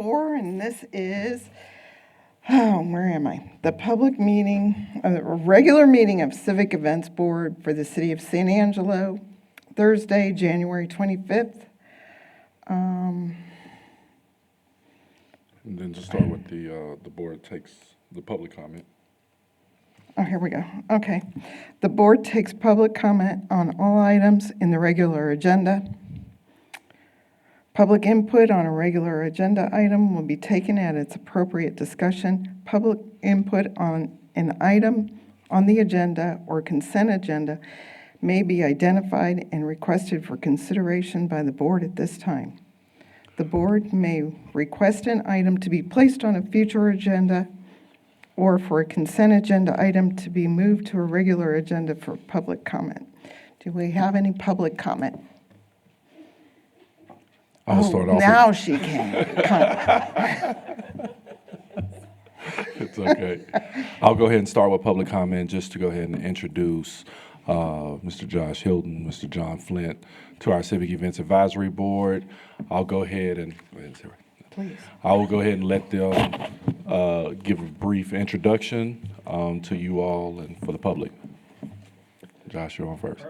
4, and this is, where am I? The public meeting, regular meeting of Civic Events Board for the City of San Angelo, Thursday, January 25th. And then to start with the board takes the public comment. Oh, here we go. Okay. The board takes public comment on all items in the regular agenda. Public input on a regular agenda item will be taken at its appropriate discussion. Public input on an item on the agenda or consent agenda may be identified and requested for consideration by the board at this time. The board may request an item to be placed on a future agenda or for a consent agenda item to be moved to a regular agenda for public comment. Do we have any public comment? I'll start off. Now she can. It's okay. I'll go ahead and start with public comment just to go ahead and introduce Mr. Josh Hilton, Mr. John Flint to our Civic Events Advisory Board. I'll go ahead and, Please. I will go ahead and let them give a brief introduction to you all and for the public. Josh, you're on first.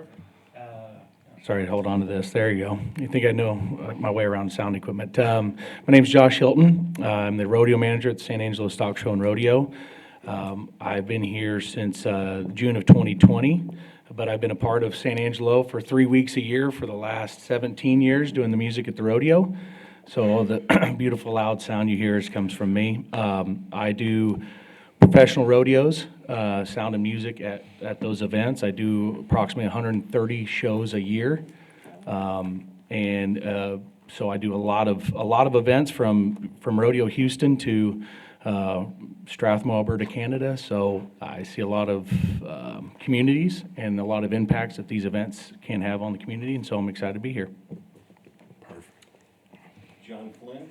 Sorry to hold on to this. There you go. You think I know my way around sound equipment. My name's Josh Hilton. I'm the rodeo manager at the San Angelo Stock Show and Rodeo. I've been here since June of 2020, but I've been a part of San Angelo for 3 weeks a year for the last 17 years doing the music at the rodeo. So all the beautiful loud sound you hear comes from me. I do professional rodeos, sound and music at those events. I do approximately 130 shows a year, so I do a lot of events from Rodeo Houston to Strathmore, Alberta, Canada. So I see a lot of communities and a lot of impacts that these events can have on the community, and so I'm excited to be here. John Flint.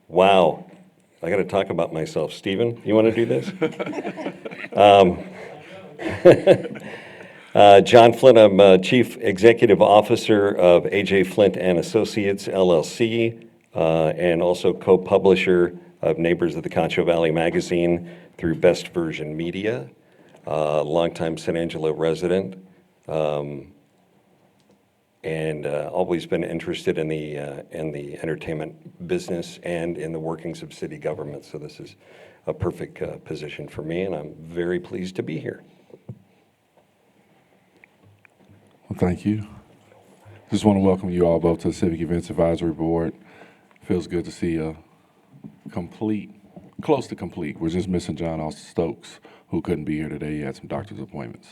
Wow. I got to talk about myself. Stephen, you want to do this? John Flint, I'm Chief Executive Officer of A.J. Flint and Associates, LLC, and also co-publisher of Neighbors of the Concho Valley magazine through Best Version Media, longtime San Angelo resident, and always been interested in the entertainment business and in the workings of city government. So this is a perfect position for me, and I'm very pleased to be here. Well, thank you. Just want to welcome you all both to the Civic Events Advisory Board. Feels good to see a close to complete. We're just missing John Austin Stokes, who couldn't be here today. He had some doctor's appointments.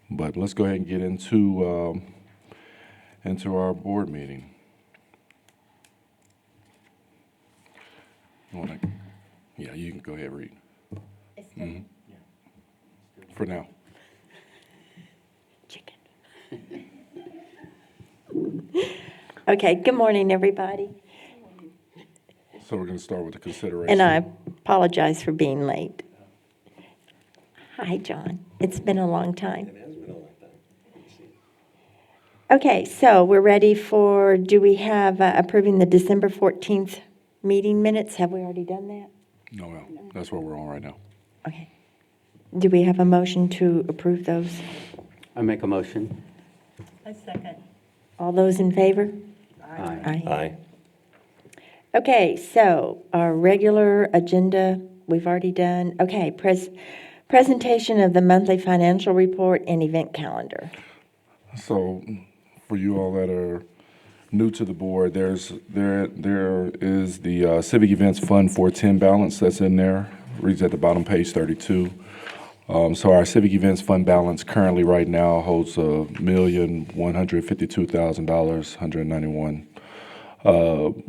But let's go ahead and get into our board meeting. Yeah, you can go ahead and read. Mm-hmm. For now. Chicken. Okay, good morning, everybody. So we're going to start with the consideration. And I apologize for being late. Hi, John. It's been a long time. It has been a long time. Okay, so we're ready for, do we have approving the December 14th meeting minutes? Have we already done that? No, that's what we're on right now. Okay. Do we have a motion to approve those? I make a motion. I second. All those in favor? Aye. Aye. Okay, so our regular agenda, we've already done. Okay, presentation of the monthly financial report and event calendar. So for you all that are new to the board, there is the Civic Events Fund 410 balance that's in there. Reads at the bottom, page 32. So our Civic Events Fund balance currently right now holds $1,152,000, 191.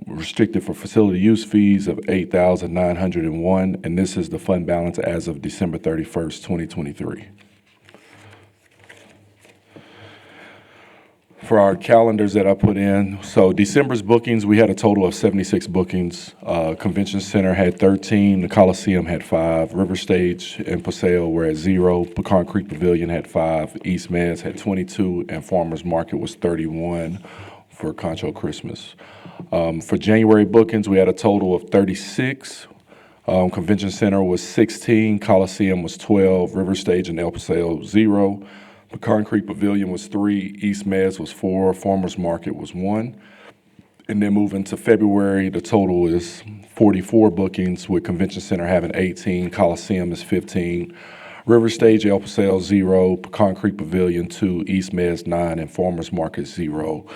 Restricted for facility use fees of $8,901, and this is the fund balance as of December 31st, 2023. For our calendars that I put in, so December's bookings, we had a total of 76 bookings. Convention Center had 13, the Coliseum had 5, River Stage and Paseo were at 0, Pecan Creek Pavilion had 5, East Meds had 22, and Farmers Market was 31. for Concho Christmas. For January bookings, we had a total of 36. Convention Center was 16, Coliseum was 12, River Stage and El Paseo 0, Pecan Creek Pavilion was 3, East Mez was 4, Farmers Market was 1. And then moving to February, the total is 44 bookings, with Convention Center having 18, Coliseum is 15, River Stage, El Paseo 0, Pecan Creek Pavilion 2, East Mez 9, and Farmers Market 0.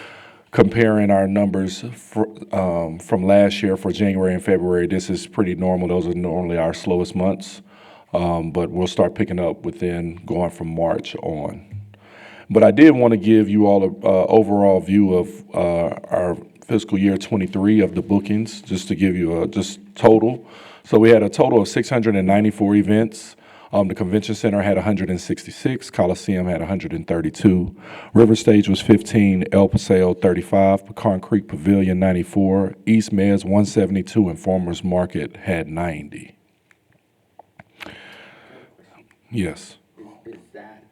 Comparing our numbers from last year for January and February, this is pretty normal. Those are normally our slowest months, but we'll start picking up within going from March on. But I did want to give you all an overall view of our fiscal year 23 of the bookings, just to give you a just total. So we had a total of 694 events. The Convention Center had 166, Coliseum had 132, River Stage was 15, El Paseo 35, Pecan Creek Pavilion 94, East Mez 172, and Farmers Market had 90. Yes. Is that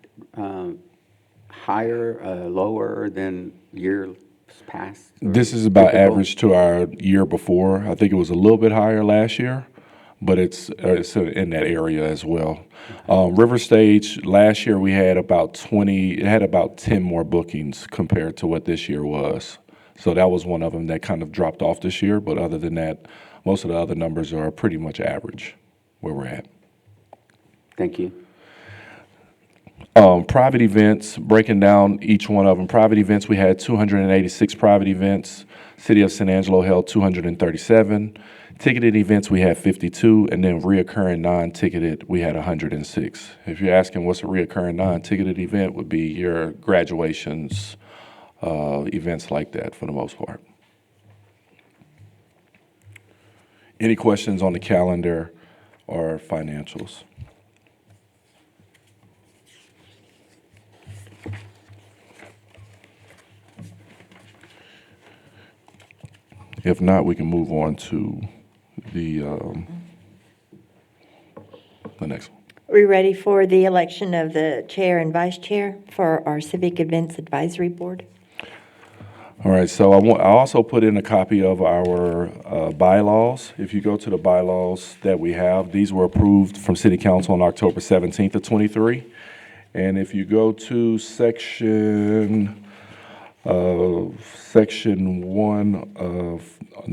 higher, lower than years past? or This is about typical? average to our year before. I think it was a little bit higher last year, but it's in that area as well. River Stage, last year we had about 20, it had about 10 more bookings compared to what this year was. So that was one of them that kind of dropped off this year, but other than that, most of the other numbers are pretty much average where we're at. Thank you. Private events, breaking down each one of them. Private events, we had 286 private events. City of San Angelo held 237. Ticketed events, we had 52, and then reoccurring non-ticketed, we had 106. If you're asking what's a reoccurring non-ticketed event, would be your graduations, events like that for the most part. Any questions on the calendar or financials? If not, we can move on to the next one. Are we ready for the election of the chair and vice chair for our Civic Events Advisory Board? All right, so I also put in a copy of our bylaws. If you go to the bylaws that we have, these were approved from City Council on October 17th of 23. And if you go to section 1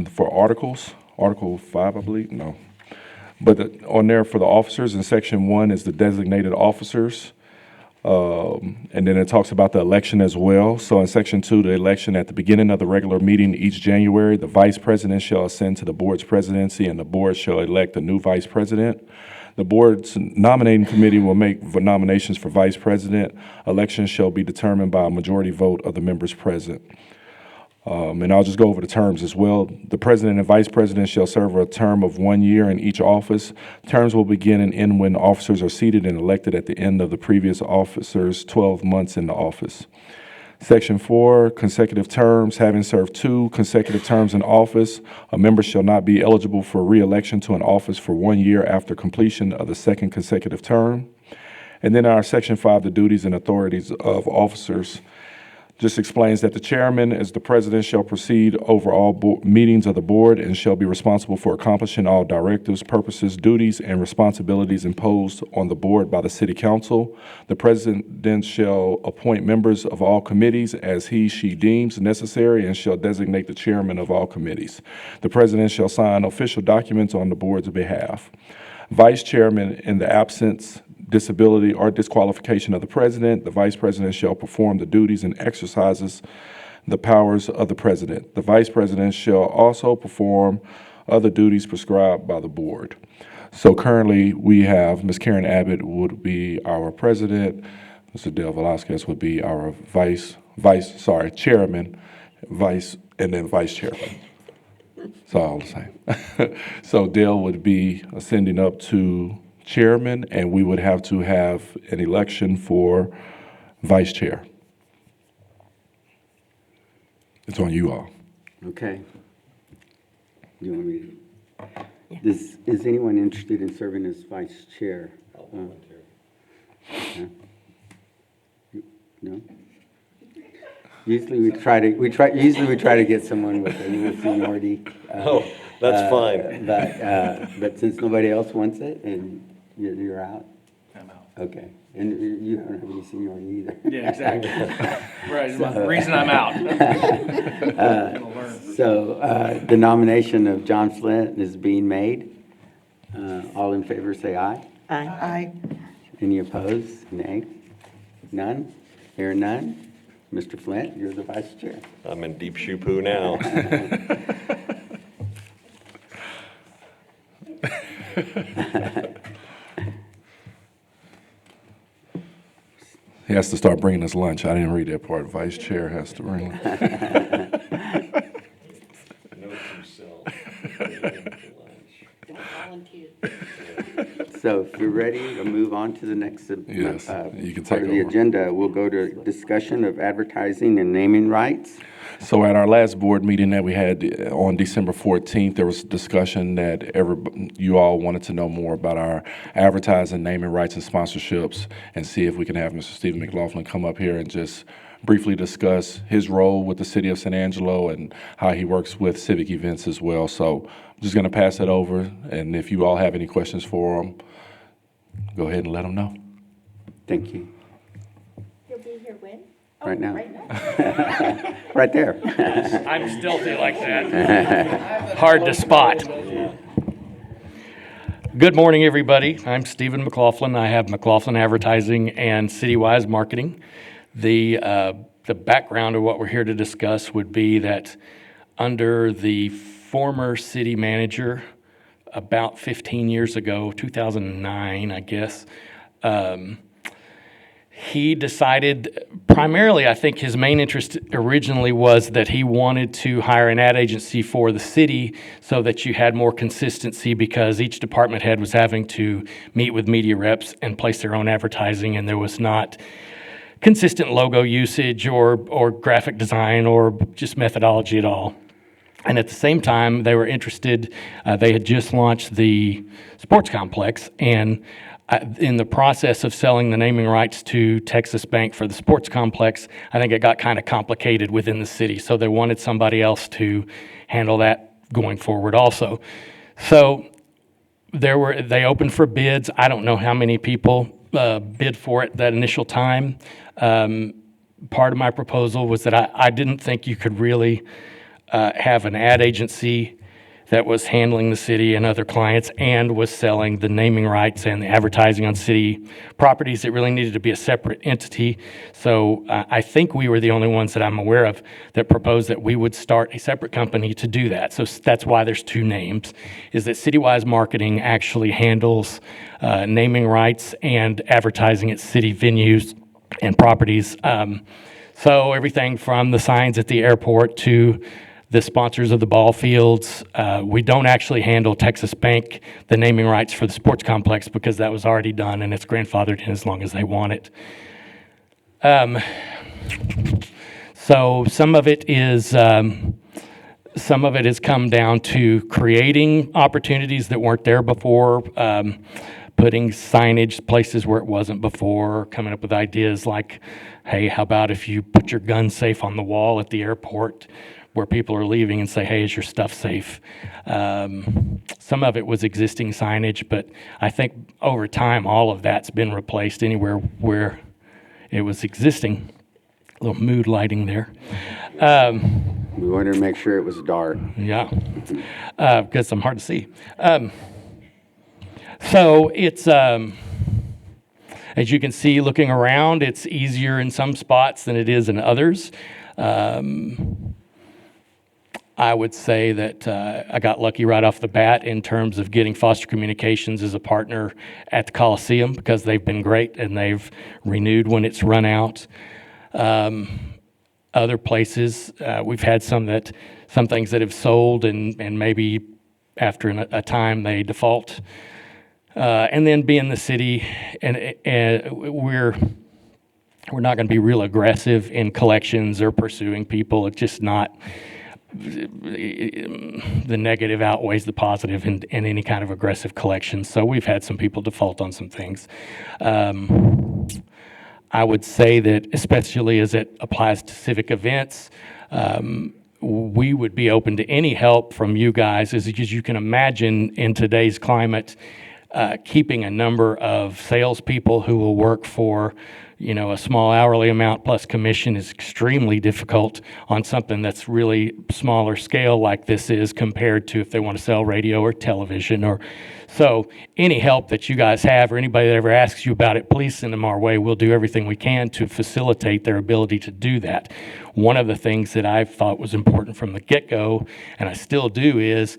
for articles, Article 5, I believe, no. But on there for the officers, in section 1 is the designated officers. And then it talks about the election as well. So in section 2, the election at the beginning of the regular meeting each January, the vice president shall ascend to the board's presidency, and the board shall elect a new vice president. The board's nominating committee will make nominations for vice president. Elections shall be determined by a majority vote of the members present. And I'll just go over the terms as well. The president and vice president shall serve a term of 1 year in each office. Terms will begin and end when officers are seated and elected at the end of the previous officer's 12 months in the office. Section 4, consecutive terms. Having served 2 consecutive terms in office, a member shall not be eligible for re-election to an office for 1 year after completion of the second consecutive term. And then our Section 5, the duties and authorities of officers, just explains that the chairman, as the president, shall proceed over all meetings of the board and shall be responsible for accomplishing all directives, purposes, duties, and responsibilities imposed on the board by the city council. The president then shall appoint members of all committees as she deems necessary and shall designate the chairman of all committees. The president shall sign official documents on the board's behalf. Vice chairman, in the absence, disability, or disqualification of the president, the vice president shall perform the duties and exercises the powers of the president. The vice president shall also perform other duties prescribed by the board. So currently, we have Ms. Karen Abbott would be our president, Mr. Dale Velasquez would be our chairman, and then vice chairman. It's all the same. So Dale would be ascending up to chairman, and we would have to have an election for vice chair. It's on you all. Okay. You want me to? Is anyone interested in serving as vice chair? Yeah. No? Usually we try to get someone with a little seniority. Oh, that's fine. But since nobody else wants it and you're out, I'm out. okay. And you don't have any seniority either. Yeah, exactly. Right, the reason I'm out. Gonna learn. So the nomination of John Flint is being made. All in favor, say aye. Aye. Aye. Any opposed? Nay? None? Hear none? Mr. Flint, you're the vice chair. I'm in deep shoe poo now. He has to start bringing us lunch. I didn't read that part. Vice chair has to bring lunch. Note to self. So if you're ready to move on to the next Yes, you can part take of the over. agenda, we'll go to discussion of advertising and naming rights. So at our last board meeting that we had on December 14th, there was discussion that you all wanted to know more about our advertising, naming rights, and sponsorships, and see if we can have Mr. Stephen McLaughlin come up here and just briefly discuss his role with the city of San Angelo and how he works with civic events as well. So I'm just going to pass it over, and if you all have any questions for him, go ahead and let him know. Thank you. He'll be here when? Right now. Right there. I'm stealthy like that. Hard to spot. Good morning, everybody. I'm Stephen McLaughlin. I have McLaughlin Advertising and Citywise Marketing. The background of what we're here to discuss would be that under the former city manager, about 15 years ago, 2009, I guess, he decided, primarily, I think his main interest originally was that he wanted to hire an ad agency for the city so that you had more consistency because each department head was having to meet with media reps and place their own advertising, and there was not consistent logo usage or graphic design or just methodology at all. And at the same time, they were interested, they had just launched the sports complex, and in the process of selling the naming rights to Texas Bank for the sports complex, I think it got kind of complicated within the city. So they wanted somebody else to handle that going forward also. So they opened for bids. I don't know how many people bid for it that initial time. Part of my proposal was that I didn't think you could really have an ad agency that was handling the city and other clients and was selling the naming rights and the advertising on city properties. It really needed to be a separate entity. So I think we were the only ones that I'm aware of that proposed that we would start a separate company to do that. So that's why there's two names, is that Citywise Marketing actually handles naming rights and advertising at city venues and properties. So everything from the signs at the airport to the sponsors of the ball fields. We don't actually handle Texas Bank, the naming rights for the sports complex, because that was already done and it's grandfathered in as long as they want it. So some of it has come down to creating opportunities that weren't there before, putting signage places where it wasn't before, coming up with ideas like, hey, how about if you put your gun safe on the wall at the airport where people are leaving and say, hey, is your stuff safe? Some of it was existing signage, but I think over time, all of that's been replaced anywhere where it was existing. A little mood lighting there. We wanted to make sure it was dark. Yeah, because I'm hard to see. So it's, as you can see, looking around, it's easier in some spots than it is in others. I would say that I got lucky right off the bat in terms of getting Foster Communications as a partner at the Coliseum because they've been great and they've renewed when it's run out. Other places, we've had some things that have sold and maybe after a time they default. And then being the city, and we're not going to be real aggressive in collections or pursuing people. It's just not. The negative outweighs the positive in any kind of aggressive collection. So we've had some people default on some things. I would say that, especially as it applies to civic events, we would be open to any help from you guys, as you can imagine in today's climate, keeping a number of salespeople who will work for, a small hourly amount plus commission is extremely difficult on something that's really smaller scale like this is compared to if they want to sell radio or television. So any help that you guys have or anybody that ever asks you about it, please send them our way. We'll do everything we can to facilitate their ability to do that. One of the things that I thought was important from the get-go, and I still do, is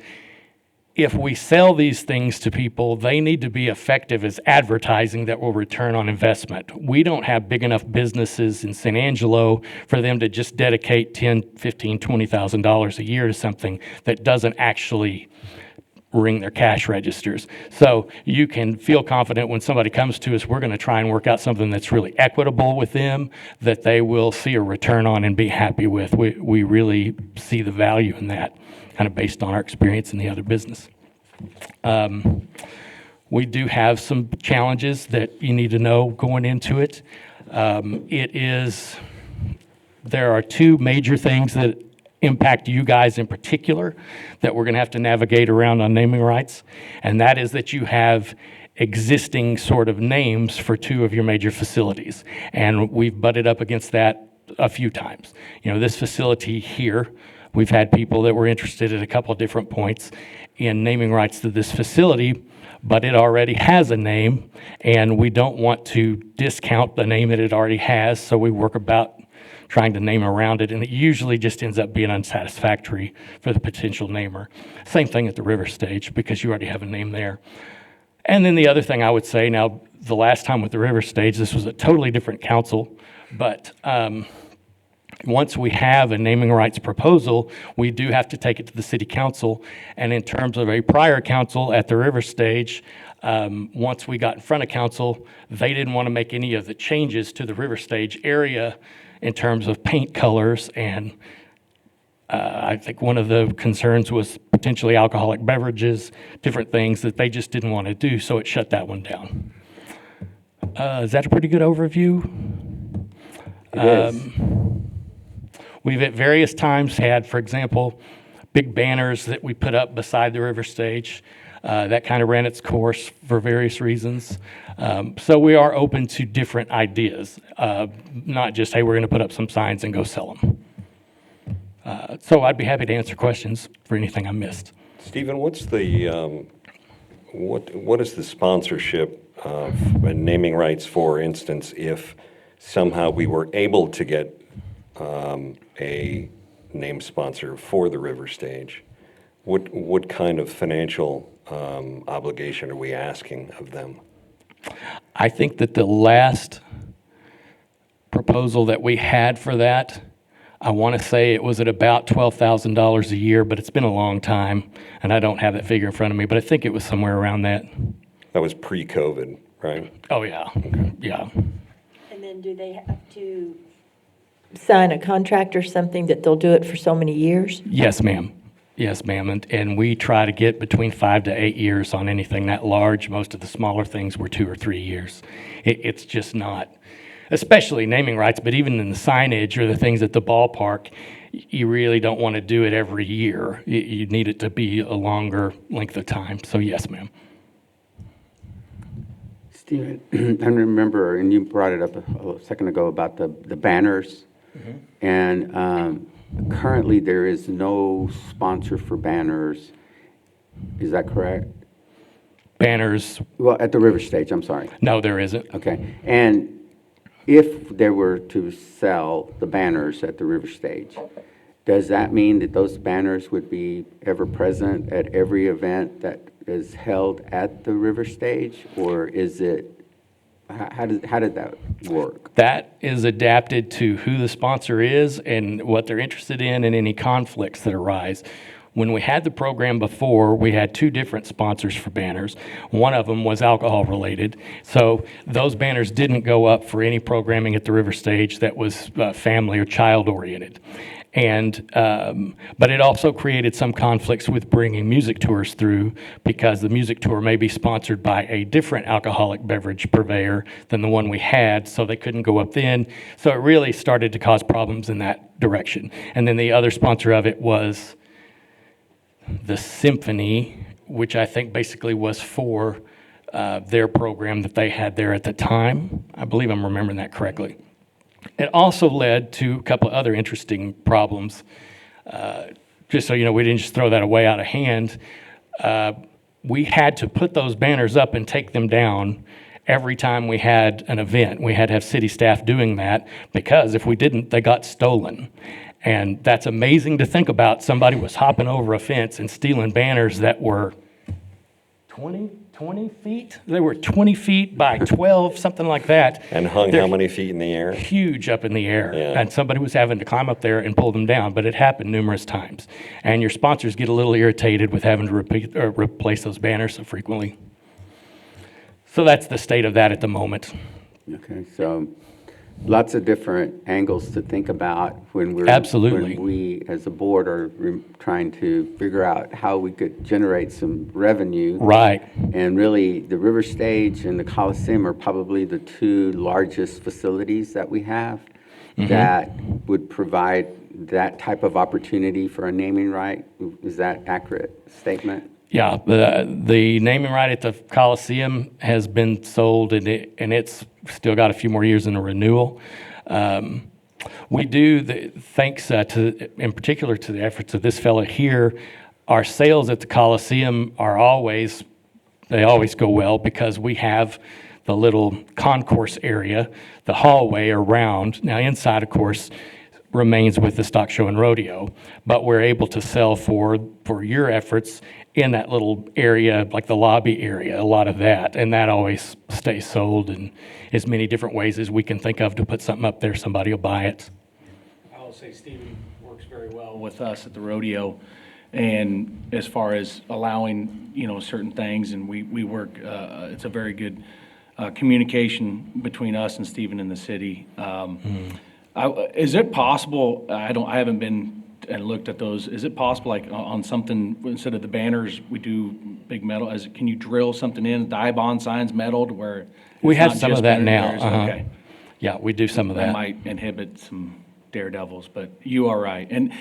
if we sell these things to people, they need to be effective as advertising that will return on investment. We don't have big enough businesses in San Angelo for them to just dedicate $10,000, $15,000, $20,000 a year to something that doesn't actually ring their cash registers. So you can feel confident when somebody comes to us, we're going to try and work out something that's really equitable with them, that they will see a return on and be happy with. We really see the value in that, kind of based on our experience in the other business. We do have some challenges that you need to know going into it. There are two major things that impact you guys in particular that we're going to have to navigate around on naming rights, and that is that you have existing sort of names for two of your major facilities, and we've butted up against that a few times. This facility here, we've had people that were interested at a couple of different points in naming rights to this facility, but it already has a name, and we don't want to discount the name that it already has, so we work about trying to name around it, and it usually just ends up being unsatisfactory for the potential namer. Same thing at the river stage, because you already have a name there. And then the other thing I would say, now, the last time with the river stage, this was a totally different council, but once we have a naming rights proposal, we do have to take it to the city council. And in terms of a prior council at the river stage, once we got in front of council, they didn't want to make any of the changes to the river stage area in terms of paint colors, and I think one of the concerns was potentially alcoholic beverages, different things that they just didn't want to do, so it shut that one down. Is that a pretty good overview? It is. We've at various times had, for example, big banners that we put up beside the river stage. That kind of ran its course for various reasons. So we are open to different ideas, not just, hey, we're going to put up some signs and go sell them. So I'd be happy to answer questions for anything I missed. Stephen, what's the what is the sponsorship of naming rights, for instance, if somehow we were able to get a name sponsor for the river stage? What kind of financial obligation are we asking of them? I think that the last proposal that we had for that, I want to say it was at about $12,000 a year, but it's been a long time, and I don't have that figure in front of me, but I think it was somewhere around that. That was pre-COVID, right? Oh, yeah, yeah. And then do they have to sign a contract or something that they'll do it for so many years? Yes, ma'am. Yes, ma'am, and we try to get between 5 to 8 years on anything that large. Most of the smaller things were 2 or 3 years. It's just not, especially naming rights, but even in the signage or the things at the ballpark, you really don't want to do it every year. You need it to be a longer length of time. So yes, ma'am. Stephen, I remember, and you brought it up a second ago about the banners. Mm-hmm. And currently there is no sponsor for banners. Is that correct? Banners? Well, at the river stage, I'm sorry. No, there isn't. Okay. And if they were to sell the banners at the river stage, does that mean that those banners would be ever present at every event that is held at the river stage? Or is it, how did that work? That is adapted to who the sponsor is and what they're interested in and any conflicts that arise. When we had the program before, we had 2 different sponsors for banners. One of them was alcohol related. So those banners didn't go up for any programming at the river stage that was family or child oriented. But it also created some conflicts with bringing music tours through, because the music tour may be sponsored by a different alcoholic beverage purveyor than the one we had, so they couldn't go up then. So it really started to cause problems in that direction. And then the other sponsor of it was the Symphony, which I think basically was for their program that they had there at the time. I believe I'm remembering that correctly. It also led to a couple of other interesting problems. Just so you know, we didn't just throw that away out of hand. We had to put those banners up and take them down every time we had an event. We had to have city staff doing that, because if we didn't, they got stolen. And that's amazing to think about. Somebody was hopping over a fence and stealing banners that were 20 feet? They were 20 feet by 12, something like that. And hung They're how many feet in the air? huge up in the air. Yeah. And somebody was having to climb up there and pull them down, but it happened numerous times. And your sponsors get a little irritated with having to replace those banners so frequently. So that's the state of that at the moment. Okay, so lots of different angles to think about when we're Absolutely. when we as a board are trying to figure out how we could generate some revenue. Right. And really, the River Stage and the Coliseum are probably the two largest facilities that we have that would provide that type of opportunity for a naming right. Is that accurate statement? Yeah, the naming right at the Coliseum has been sold, and it's still got a few more years in a renewal. We do, thanks in particular to the efforts of this fellow here, our sales at the Coliseum they always go well, because we have the little concourse area, the hallway around. Now inside, of course, remains with the stock show and rodeo, but we're able to sell for your efforts in that little area, like the lobby area, a lot of that, and that always stays sold in as many different ways as we can think of to put something up there, somebody will buy it. I will say Stephen works very well with us at the rodeo, and as far as allowing, certain things, and we work, it's a very good communication between us and Stephen and the city. Is it possible, I haven't been and looked at those, is it possible, like on something, instead of the banners, we do big metal, can you drill something in, die-bond signs metal to where? We it's have not some of just that banners? now. Uh-huh. Okay. Yeah, we do some of That that. might inhibit some daredevils, but you are right. And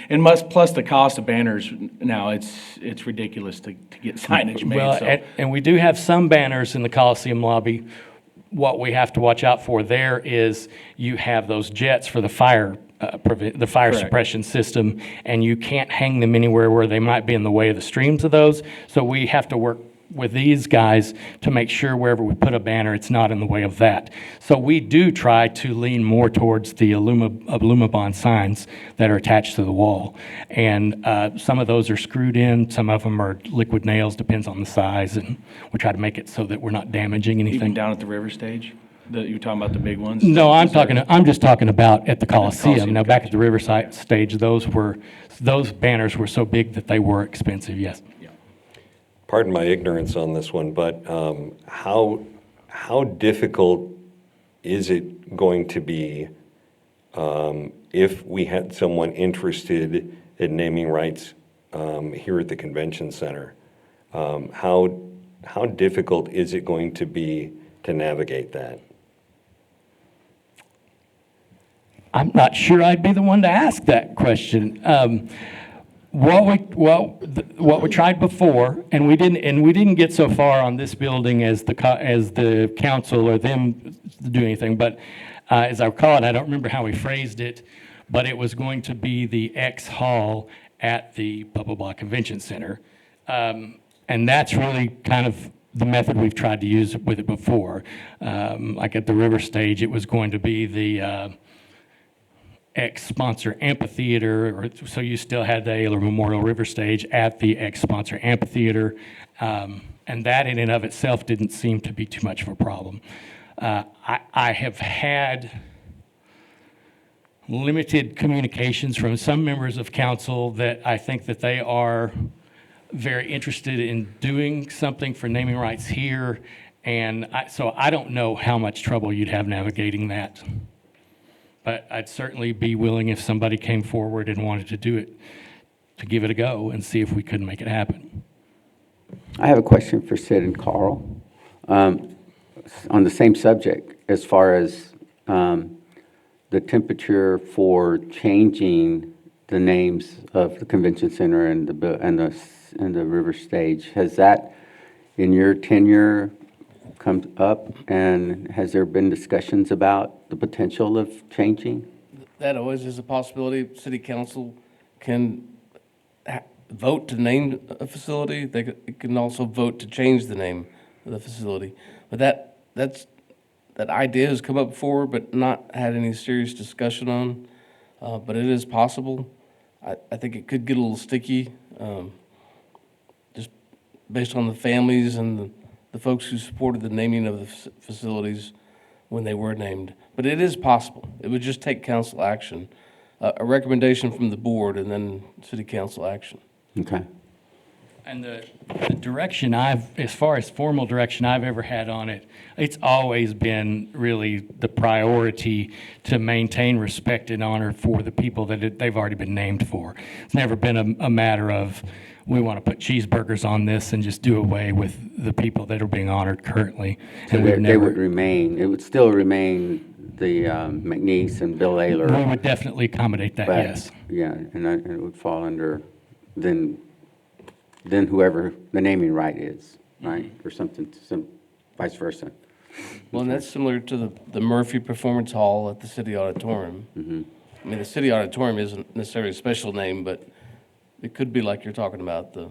plus the cost of banners now, it's ridiculous to get signage made, Well, so. and we do have some banners in the Coliseum lobby. What we have to watch out for there is you have those jets for the fire Correct. suppression system, and you can't hang them anywhere where they might be in the way of the streams of those. So we have to work with these guys to make sure wherever we put a banner, it's not in the way of that. So we do try to lean more towards the Alumabond signs that are attached to the wall. And some of those are screwed in, some of them are liquid nails, depends on the size, and we try to make it so that we're not damaging anything. Even down at the river stage? You're talking about the big ones? No, I'm Is there- just talking about at the Coliseum. Coliseum, Now, back gotcha. at the Riverside stage, those banners were so big that they were expensive, yes. Pardon my ignorance on this one, but how difficult is it going to be if we had someone interested in naming rights here at the convention center? How difficult is it going to be to navigate that? I'm not sure I'd be the one to ask that question. What we tried before, and we didn't get so far on this building as the council or them do anything. But as I recall it, I don't remember how we phrased it, but it was going to be the X Hall at the Papa Block Convention Center, and that's really kind of the method we've tried to use with it before. Like at the River Stage, it was going to be the ex-sponsor amphitheater, so you still had the Ayler Memorial River Stage at the ex-sponsor amphitheater, and that in and of itself didn't seem to be too much of a problem. I have had limited communications from some members of council that I think that they are very interested in doing something for naming rights here, and so I don't know how much trouble you'd have navigating that. But I'd certainly be willing if somebody came forward and wanted to do it, to give it a go and see if we could make it happen. I have a question for Sid and Carl. On the same subject, as far as the temperature for changing the names of the convention center and the river stage, has that, in your tenure, come up? And has there been discussions about the potential of changing? That always is a possibility. City council can vote to name a facility. It can also vote to change the name of the facility. But that idea has come up before, but not had any serious discussion on. But it is possible. I think it could get a little sticky, just based on the families and the folks who supported the naming of the facilities when they were named. But it is possible. It would just take council action, a recommendation from the board, and then city council action. Okay. And the direction as far as formal direction I've ever had on it, it's always been really the priority to maintain respect and honor for the people that they've already been named for. It's never been a matter of, we want to put cheeseburgers on this and just do away with the people that are being honored currently. So And they would remain, it would still remain the McNeese and Bill we Ayler. would definitely accommodate that, but, yes. Yeah, and it would fall under then whoever the naming right is, right? Or something, vice versa. Well, and that's similar to the Murphy Performance Hall at the City Auditorium. I mean, the City Auditorium isn't necessarily a special name, but it could be like you're talking about, the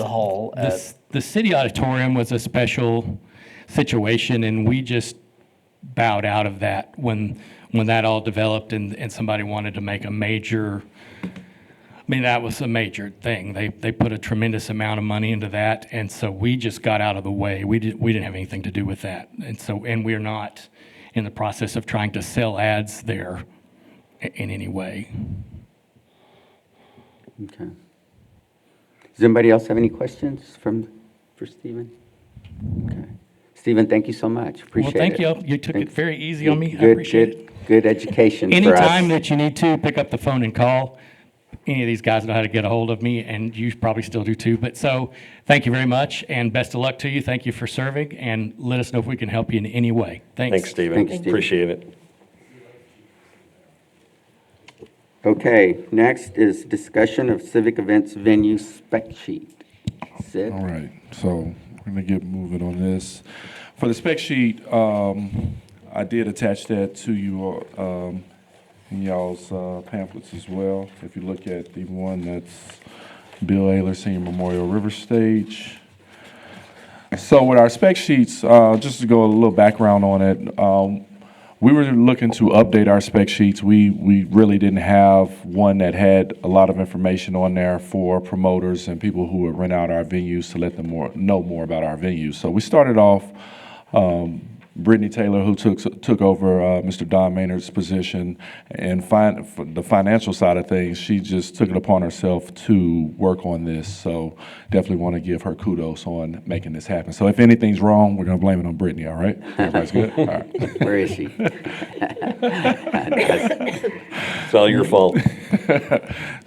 hall at. The city auditorium was a special situation, and we just bowed out of that when that all developed and somebody wanted to make a major, I mean, that was a major thing. They put a tremendous amount of money into that, and so we just got out of the way. We didn't have anything to do with that. And we're not in the process of trying to sell ads there in any way. Okay. Does anybody else have any questions for Stephen? Okay. Stephen, thank you so much. Appreciate it. Well, thank you. You took it very easy on me. I Good- appreciate it. Good education for us. Anytime that you need to, pick up the phone and call. Any of these guys know how to get a hold of me, and you probably still do too. But so, thank you very much, and best of luck to you. Thank you for serving, and let us know if we can help you in any way. Thanks. Thanks, Stephen. Thanks, Stephen. Appreciate it. Okay, next is discussion of civic events venue spec sheet. Sid? All right, so we're gonna get moving on this. For the spec sheet, I did attach that to you in y'all's pamphlets as well. If you look at the one that's Bill Ayler Senior Memorial River Stage. So with our spec sheets, just to go a little background on it, we were looking to update our spec sheets. We really didn't have one that had a lot of information on there for promoters and people who would rent out our venues to let them know more about our venues. So we started off, Brittany Taylor, who took over Mr. Don Maynard's position, and for the financial side of things, she just took it upon herself to work on this. So definitely want to give her kudos on making this happen. So if anything's wrong, we're going to blame it on Brittany, all right? Everybody's good? All right. Where is she? It's all your fault.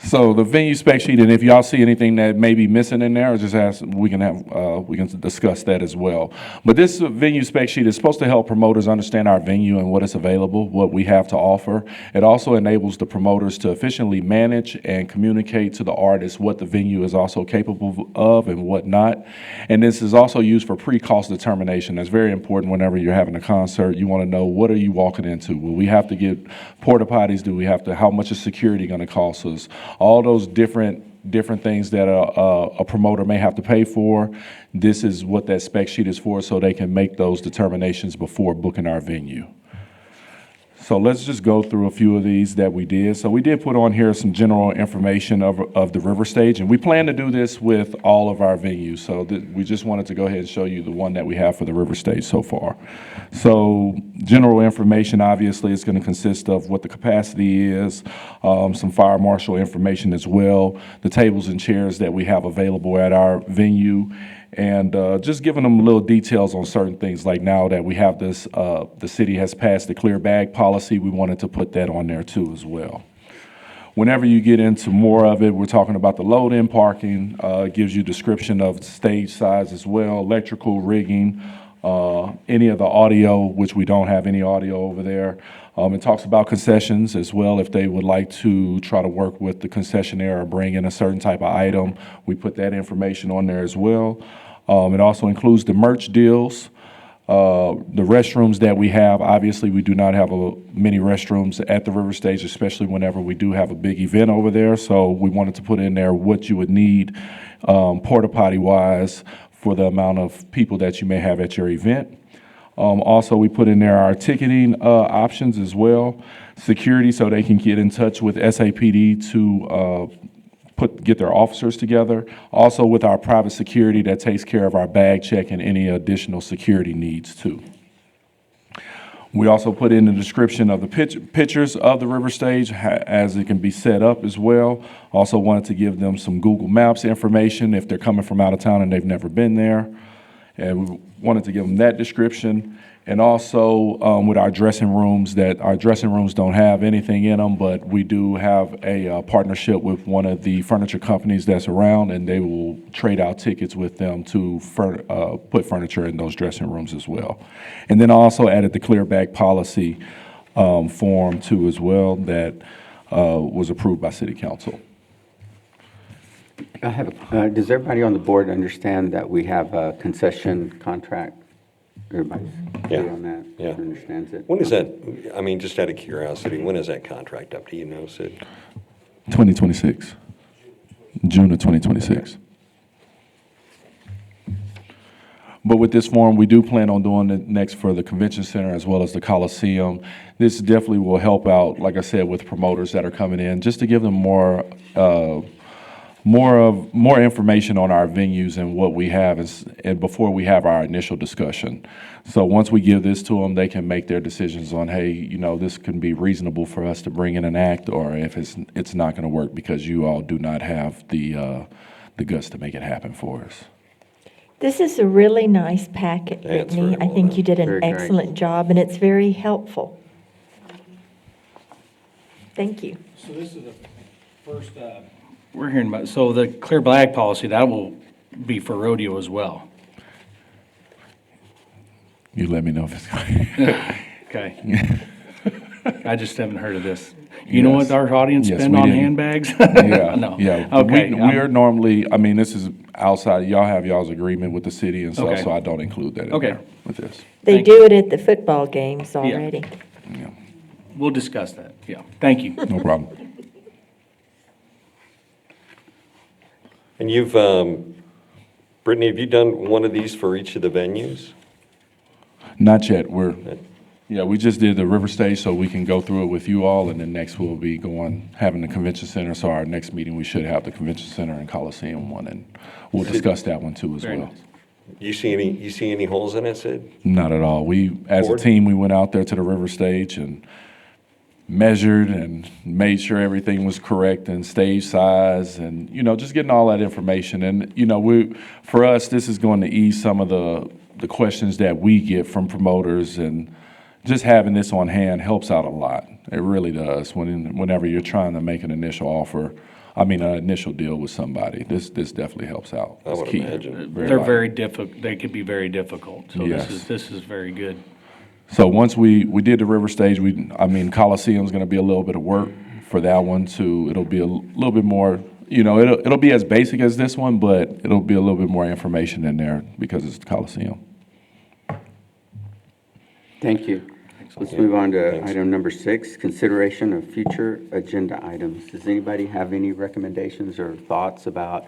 So the venue spec sheet, and if y'all see anything that may be missing in there, just ask, we can discuss that as well. But this venue spec sheet is supposed to help promoters understand our venue and what is available, what we have to offer. It also enables the promoters to efficiently manage and communicate to the artists what the venue is also capable of and what not. And this is also used for pre-cost determination. That's very important whenever you're having a concert. You want to know, what are you walking into? Will we have to get porta potties? Do we have to, how much is security going to cost us? All those different things that a promoter may have to pay for. This is what that spec sheet is for, so they can make those determinations before booking our venue. So let's just go through a few of these that we did. So we did put on here some general information of the river stage, and we plan to do this with all of our venues. So we just wanted to go ahead and show you the one that we have for the river stage so far. So general information, obviously, is going to consist of what the capacity is, some fire marshal information as well, the tables and chairs that we have available at our venue, and just giving them little details on certain things. Like now that we have this, the city has passed the clear bag policy, we wanted to put that on there too as well. Whenever you get into more of it, we're talking about the load-in parking. It gives you description of stage size as well, electrical rigging, any of the audio, which we don't have any audio over there. It talks about concessions as well. If they would like to try to work with the concessionaire or bring in a certain type of item, we put that information on there as well. It also includes the merch deals. The restrooms that we have, obviously, we do not have many restrooms at the River Stage, especially whenever we do have a big event over there. So we wanted to put in there what you would need porta potty wise for the amount of people that you may have at your event. Also, we put in there our ticketing options as well, security, so they can get in touch with SAPD to get their officers together. Also with our private security that takes care of our bag check and any additional security needs too. We also put in the description of the pictures of the River Stage as it can be set up as well. Also wanted to give them some Google Maps information if they're coming from out of town and they've never been there. And we wanted to give them that description. And also with our dressing rooms, that our dressing rooms don't have anything in them, but we do have a partnership with one of the furniture companies that's around, and they will trade out tickets with them to put furniture in those dressing rooms as well. And then I also added the clear bag policy form too as well that was approved by City Council. Does everybody on the board understand that we have a concession contract? Everybody's clear on that? Yeah. Understands it? When is that, I mean, just out of curiosity, when is that contract up? Do you know, Sid? 2026, June of 2026. But with this form, we do plan on doing it next for the convention center as well as the Coliseum. This definitely will help out, like I said, with promoters that are coming in, just to give them more information on our venues and what we have and before we have our initial discussion. So once we give this to them, they can make their decisions on, hey, you know, this can be reasonable for us to bring in an act, or if it's not going to work because you all do not have the guts to make it happen for us. This is a really nice packet, Yeah, it's Brittany. very I well think done. you did an Very great. excellent job, and it's very helpful. Thank you. So this is the first, we're hearing about, so the clear bag policy, that will be for rodeo as well. You let me know if it's going. Okay. I just haven't heard of this. You know Yes. what our audience Yes, spend we on didn't. handbags? Yeah, No. yeah. Okay. We are normally, I mean, this is outside, y'all have y'all's agreement with the city and stuff, Okay. so I don't include that in Okay. there with this. They Thank do it at the football games already. Yeah, We'll discuss that. Yeah. Thank you. no problem. And you've, Brittany, have you done one of these for each of the venues? Not yet. We just did the River Stage so we can go through it with you all, and then next we'll be having the convention center. So our next meeting, we should have the convention center and Coliseum one, and we'll discuss that one too as Very well. nice. You see any holes in it, Sid? Not at all. As a Board? team, we went out there to the River Stage and measured and made sure everything was correct and stage size and, you know, just getting all that information. And, you know, for us, this is going to ease some of the questions that we get from promoters, and just having this on hand helps out a lot. It really does. Whenever you're trying to make an initial offer, an initial deal with somebody, this definitely helps out. I It's would key. imagine. They're vital. very difficult. They could be very difficult. So Yes. this is very good. So once we did the River Stage, Coliseum's going to be a little bit of work for that one too. It'll be a little bit more, you know, it'll be as basic as this one, but it'll be a little bit more information in there because it's the Coliseum. Thank you. Let's move on to Thanks. item number 6, consideration of future agenda items. Does anybody have any recommendations or thoughts about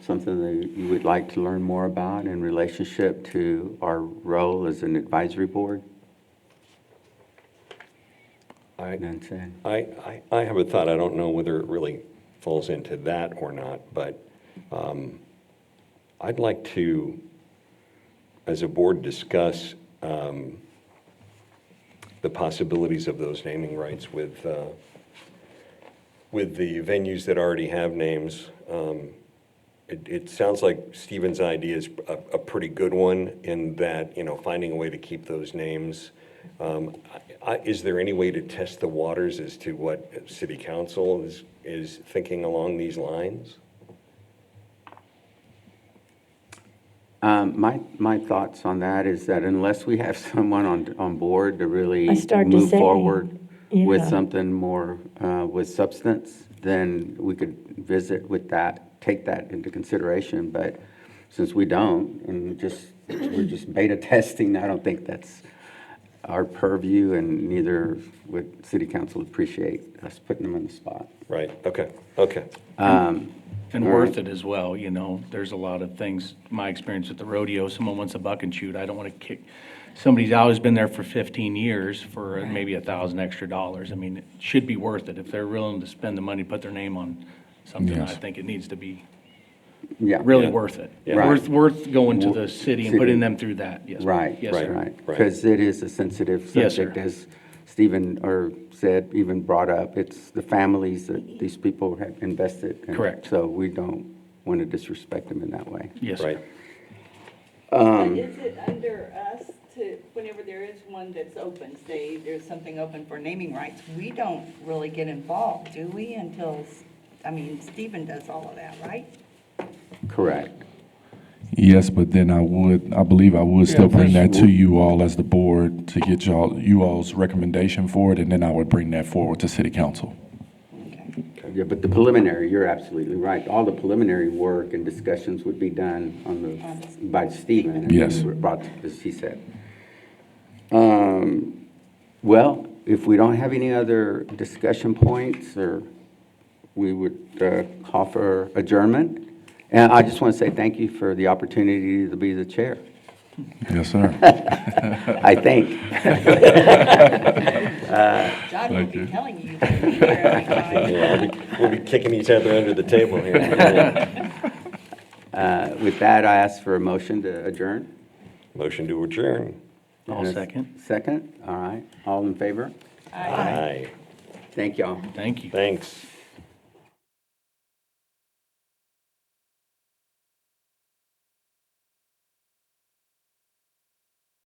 something that you would like to learn more about in relationship to our role as an advisory board? None said. I have a thought. I don't know whether it really falls into that or not, but I'd like to, as a board, discuss the possibilities of those naming rights with the venues that already have names. it sounds like Stephen's idea is a pretty good one in that, finding a way to keep those names. Is there any way to test the waters as to what city council is thinking along these lines? My thoughts on that is that unless we have someone on board to really I started to move say, forward with yeah. something more, with substance, then we could visit with that, take that into consideration. But since we don't, and we're just beta testing, I don't think that's our purview, and neither would city council appreciate us putting them on the spot. Right, okay. And worth it as well, there's a lot of things, my experience with the rodeo, someone wants a buck and shoot, I don't want to kick, somebody's always been there for 15 years for maybe $1,000 extra. I mean, it should be worth it. If they're willing to spend the money, put their name on something, I Yes. think it needs to be Yeah. really worth it. Right. Worth going to the city and putting them through that, yes. Right, Yes, sir. right. Because it is a sensitive Yes, sir. subject, as Stephen said, even brought up. It's the families that these people have invested in. Correct. So we don't want to disrespect them in that way. Yes, sir. Right. But is it under us to, whenever there is one that's open, say there's something open for naming rights, we don't really get involved, do we, until, Stephen does all of that, right? Correct. Yes, but then I believe I would still bring that that's- to you all as the board to get you all's recommendation for it, and then I would bring that forward to city council. Yeah, but the preliminary, you're absolutely right. All the preliminary work and discussions would be done by Stephen. and Yes. Brought, as he said. Well, if we don't have any other discussion points, or we would call for adjournment. And I just want to say thank you for the opportunity to be the chair, Yes, sir. I think. John will Thank be you. telling you to be here every time. Yeah, we'll be kicking each other under the table here. With that, I ask for a motion to adjourn. Motion to adjourn. I'll And a second. Second, all right. All in favor? Aye. Thank y'all. Thank you. Thanks.